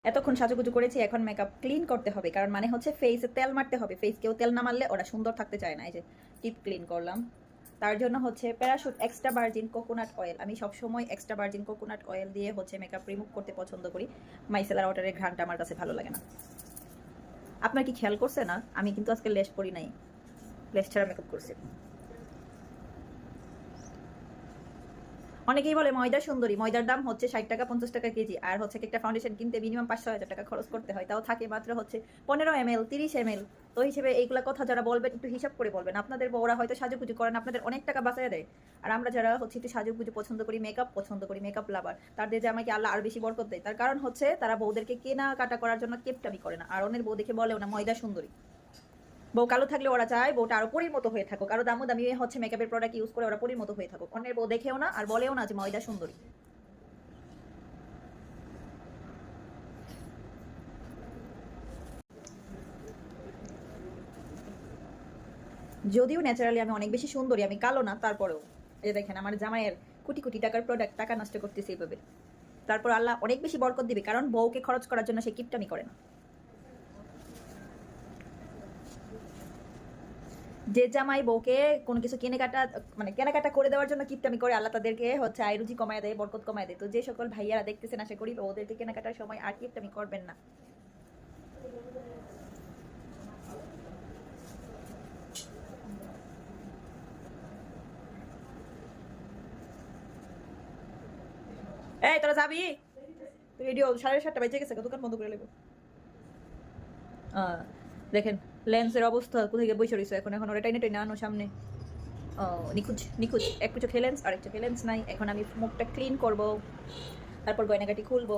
এতক্ষণ সাজুগুজু করেছি, এখন মেকআপ ক্লিন করতে হবে, কারণ মানে হচ্ছে ফেসে তেল মারতে হবে। ফেস কেউ তেল না মারলে ওরা সুন্দর থাকতে চায় না। এই যে টিপ ক্লিন করলাম, তার জন্য হচ্ছে parachute extra virgin coconut oil. আমি সবসময় এক্সট্রা ভার্জিন কোকোনাট অয়েল দিয়ে হচ্ছে মেকআপ রিমুভ করতে পছন্দ করি। মাইসেলার ওয়াটারের ঘ্রাণটা আমার কাছে ভালো লাগে না। আপনার কি খেয়াল করছে না, আমি কিন্তু আজকে লেশ পরি নাই, লেশ ছাড়া মেকআপ করছি। অনেকেই বলে ময়দা সুন্দরী, ময়দার দাম হচ্ছে 60 টাকা 50 টাকা কেজি, আর হচ্ছে একটা ফাউন্ডেশন কিনতে মিনিমাম 500,000 টাকা খরচ করতে হয়, তাও থাকে মাত্র হচ্ছে 15 ml 30 ml। তো হিসেবে এইগুলা কথা যারা বলবেন একটু হিসাব করে বলবেন। আপনাদের বউরা হয়তো সাজুগুজু করেন, আপনাদের অনেক টাকা বাঁচায় দেয়। আর আমরা যারা হচ্ছে একটু সাজুগুজু পছন্দ করি, মেকআপ পছন্দ করি, মেকআপ লাভার, তাদের যে আমাকে আল্লাহ আরো বেশি বরকত দেয়। তার কারণ হচ্ছে তারা বউদেরকে কেনা কাটা করার জন্য কেপটামি করে না, আর অন্যের বউ দেখে বলেও না ময়দা সুন্দরী। বউ কালো থাকলে ওরা চায় বউটা আরো পরীর মতো হয়ে থাকুক, আরো দামি দামি হচ্ছে মেকআপের প্রোডাক্ট ইউজ করে ওরা পরীর মতো হয়ে থাকুক। অন্যের বউ দেখেও না আর বলেও না যে ময়দা সুন্দরী। যদিও ন্যাচারালি আমি অনেক বেশি সুন্দরী, আমি কালো না, তারপরেও এই দেখেন আমার জামাইয়ের কোটি কোটি টাকার প্রোডাক্ট টাকা নষ্ট করতেছে এইভাবে। তারপর আল্লাহ অনেক বেশি বরকত দিবে, কারণ বউকে খরচ করার জন্য সে কিপটামি করে না। যে জামাই বউকে কোনো কিছু কেনাকাটা মানে কেনাকাটা করে দেওয়ার জন্য কিপটামি করে, আল্লাহ তাদেরকে হচ্ছে আয় রুজি কমায় দেয়, বরকত কমায় দেয়। তো যে সকল ভাইয়ারা দেখতেছেন, আশা করি ওদেরকে কেনাকাটার সময় আর কিপটামি করবেন না। এই তোরা যাবি? রেডিও 7:30 বেজে গেছে, দোকান বন্ধ করে নেবো। দেখেন লেন্সের অবস্থা, কোথায় গিয়ে বসে রয়েছে এখন। এখন ওরা টাইনে টাইনে আনো সামনে। নিখুঁজ নিখুঁজ, একটু চোখে লেন্স আর একটা চোখে লেন্স নাই। এখন আমি মুখটা ক্লিন করব, তারপর গয়নাগাটি খুলবো।